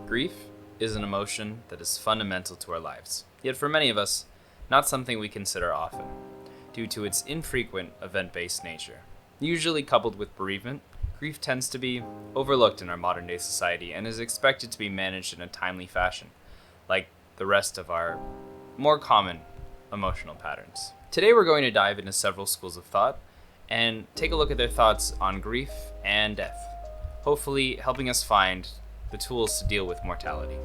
Grief is an emotion that is fundamental to our lives, yet for many of us, not something we consider often, due to its infrequent event-based nature. Usually coupled with bereavement, grief tends to be overlooked in our modern-day society and is expected to be managed in a timely fashion, like the rest of our more common emotional patterns. Today we're going to dive into several schools of thought and take a look at their thoughts on grief and death, hopefully helping us find the tools to deal with mortality.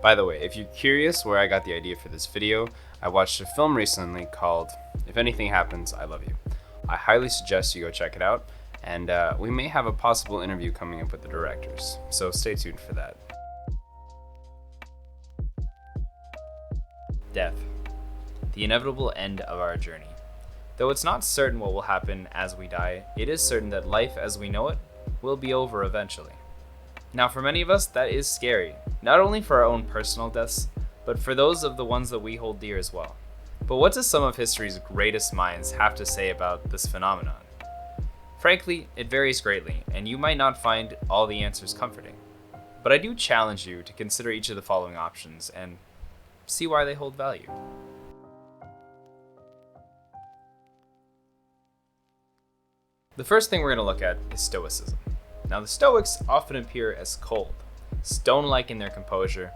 By the way, if you're curious where I got the idea for this video, I watched a film recently called If Anything Happens, I Love You. I highly suggest you go check it out, and we may have a possible interview coming up with the directors, so stay tuned for that. Death, the inevitable end of our journey. Though it's not certain what will happen as we die, it is certain that life as we know it will be over eventually. Now, for many of us, that is scary, not only for our own personal deaths, but for those of the ones that we hold dear as well. But what do some of history's greatest minds have to say about this phenomenon? Frankly, it varies greatly, and you might not find all the answers comforting. But I do challenge you to consider each of the following options and see why they hold value. The first thing we're going to look at is Stoicism. Now, the Stoics often appear as cold, stone-like in their composure,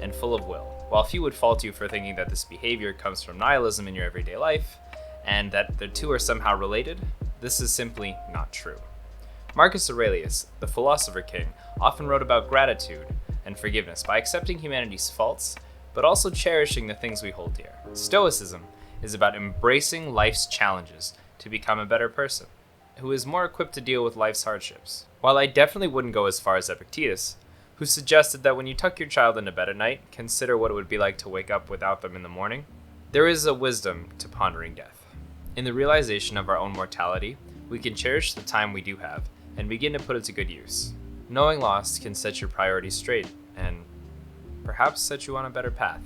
and full of will. While few would fault you for thinking that this behavior comes from nihilism in your everyday life, and that the two are somehow related, this is simply not true. Marcus Aurelius, the philosopher king, often wrote about gratitude and forgiveness by accepting humanity's faults, but also cherishing the things we hold dear. Stoicism is about embracing life's challenges to become a better person, who is more equipped to deal with life's hardships. While I definitely wouldn't go as far as Epictetus, who suggested that when you tuck your child into bed at night, consider what it would be like to wake up without them in the morning, there is a wisdom to pondering death. In the realization of our own mortality, we can cherish the time we do have and begin to put it to good use. Knowing loss can set your priorities straight and perhaps set you on a better path.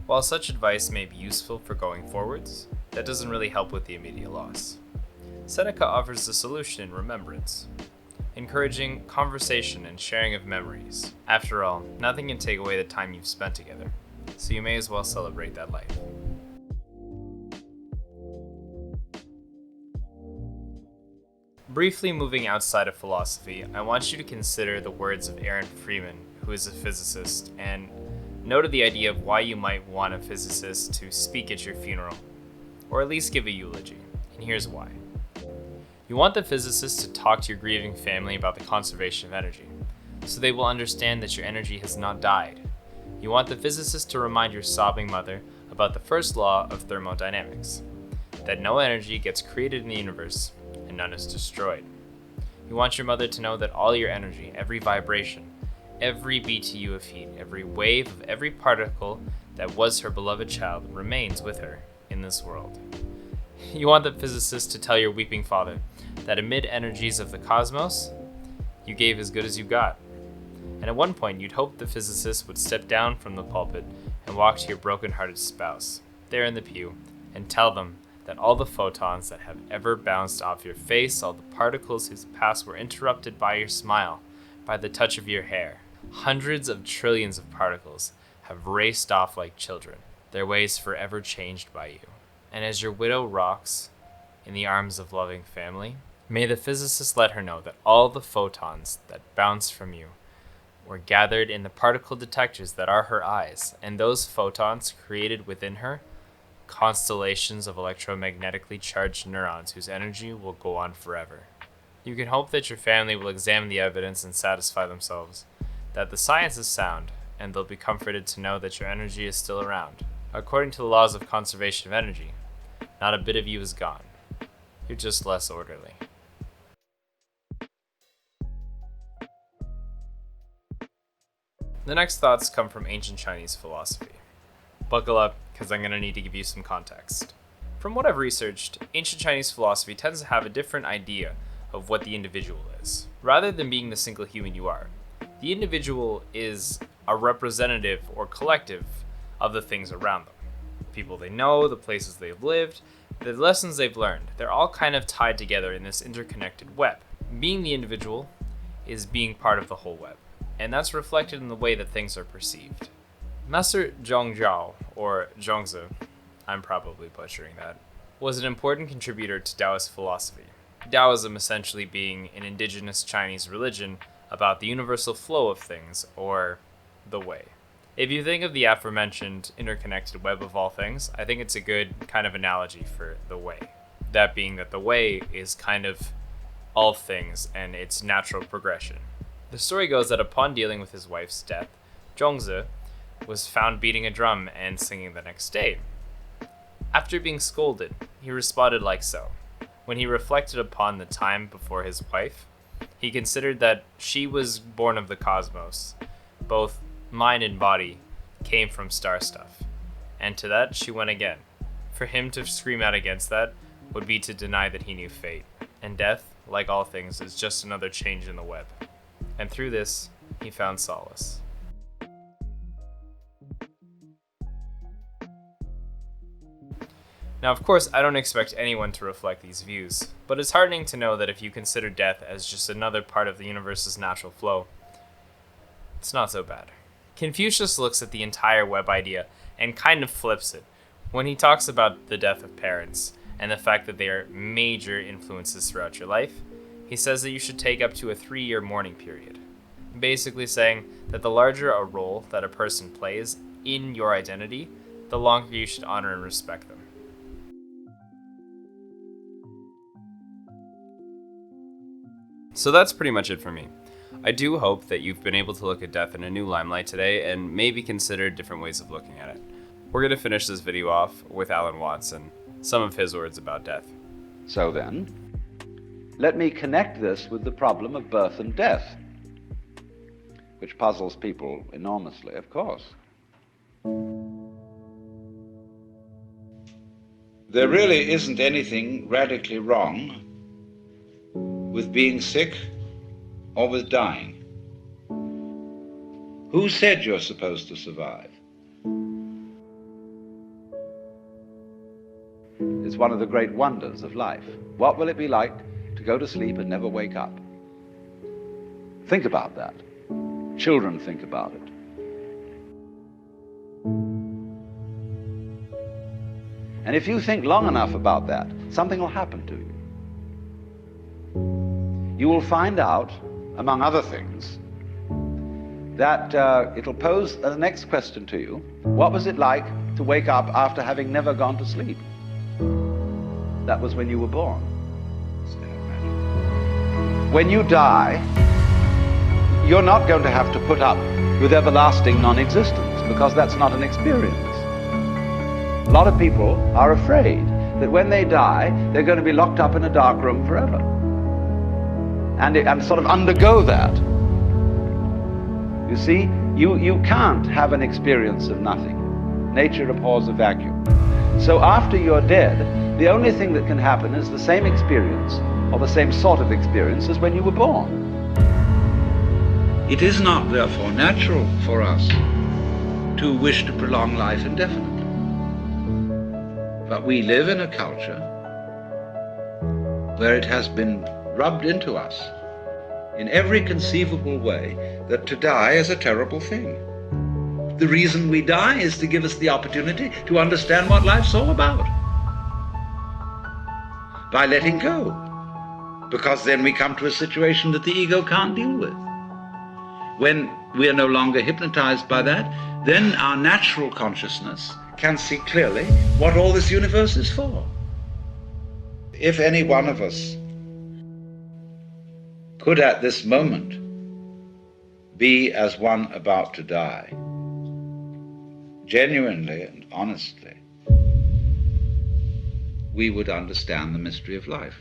While such advice may be useful for going forwards, that doesn't really help with the immediate loss. Seneca offers the solution in remembrance, encouraging conversation and sharing of memories. After all, nothing can take away the time you've spent together, so you may as well celebrate that life. Briefly moving outside of philosophy, I want you to consider the words of Aaron Freeman, who is a physicist, and noted the idea of why you might want a physicist to speak at your funeral, or at least give a eulogy, and here's why. You want the physicist to talk to your grieving family about the conservation of energy, so they will understand that your energy has not died. You want the physicist to remind your sobbing mother about the first law of thermodynamics, that no energy gets created in the universe and none is destroyed. You want your mother to know that all your energy, every vibration, every BTU of heat, every wave of every particle that was her beloved child remains with her in this world. You want the physicist to tell your weeping father that amid energies of the cosmos, you gave as good as you got. And at one point, you'd hope the physicist would step down from the pulpit and walk to your broken-hearted spouse, there in the pew, and tell them that all the photons that have ever bounced off your face, all the particles whose paths were interrupted by your smile, by the touch of your hair, hundreds of trillions of particles have raced off like children, their ways forever changed by you. And as your widow rocks in the arms of loving family, may the physicist let her know that all the photons that bounce from you were gathered in the particle detectors that are her eyes, and those photons created within her constellations of electromagnetically charged neurons whose energy will go on forever. You can hope that your family will examine the evidence and satisfy themselves that the science is sound, and they'll be comforted to know that your energy is still around. According to the laws of conservation of energy, not a bit of you is gone. You're just less orderly. The next thoughts come from ancient Chinese philosophy. Buckle up, because I'm going to need to give you some context. From what I've researched, ancient Chinese philosophy tends to have a different idea of what the individual is. Rather than being the single human you are, the individual is a representative or collective of the things around them. People they know, the places they've lived, The lessons they've learned, they're all kind of tied together in this interconnected web. Being the individual is being part of the whole web, and that's reflected in the way that things are perceived. Master Zhongzhao, or Zhongzi, I'm probably butchering that, was an important contributor to Taoist philosophy. Taoism essentially being an indigenous Chinese religion about the universal flow of things, or the way. If you think of the aforementioned interconnected web of all things, I think it's a good kind of analogy for the way. That being that the way is kind of all things and its natural progression. The story goes that upon dealing with his wife's death, Zhongzi was found beating a drum and singing the next day. After being scolded, he responded like so. When he reflected upon the time before his wife, he considered that she was born of the cosmos. Both mind and body came from star stuff. And to that she went again. For him to scream out against that would be to deny that he knew fate. And death, like all things, is just another change in the web. And through this, he found solace. Now, of course, I don't expect anyone to reflect these views, but it's heartening to know that if you consider death as just another part of the universe's natural flow, it's not so bad. Confucius looks at the entire web idea and kind of flips it when he talks about the death of parents and the fact that they are major influences throughout your life. He says that you should take up to a 3-year mourning period, basically saying that the larger a role that a person plays in your identity, the longer you should honor and respect them. So that's pretty much it for me. I do hope that you've been able to look at death in a new limelight today and maybe consider different ways of looking at it. We're going to finish this video off with Alan Watts and some of his words about death. So then, let me connect this with the problem of birth and death, which puzzles people enormously, of course. There really isn't anything radically wrong with being sick or with dying. Who said you're supposed to survive? It's one of the great wonders of life. What will it be like to go to sleep and never wake up? Think about that. Children think about it. And if you think long enough about that, something will happen to you. You will find out, among other things, that it'll pose the next question to you. What was it like to wake up after having never gone to sleep? That was when you were born. When you die, you're not going to have to put up with everlasting non-existence, because that's not an experience. A lot of people are afraid that when they die, they're going to be locked up in a dark room forever. And sort of undergo that. You see, you can't have an experience of nothing. Nature abhors a vacuum. So after you're dead, the only thing that can happen is the same experience, or the same sort of experience as when you were born. It is not, therefore, natural for us to wish to prolong life indefinitely. But we live in a culture where it has been rubbed into us in every conceivable way that to die is a terrible thing. The reason we die is to give us the opportunity to understand what life's all about. By letting go. Because then we come to a situation that the ego can't deal with. When we are no longer hypnotized by that, then our natural consciousness can see clearly what all this universe is for. If any one of us could at this moment be as one about to die, genuinely and honestly, we would understand the mystery of life.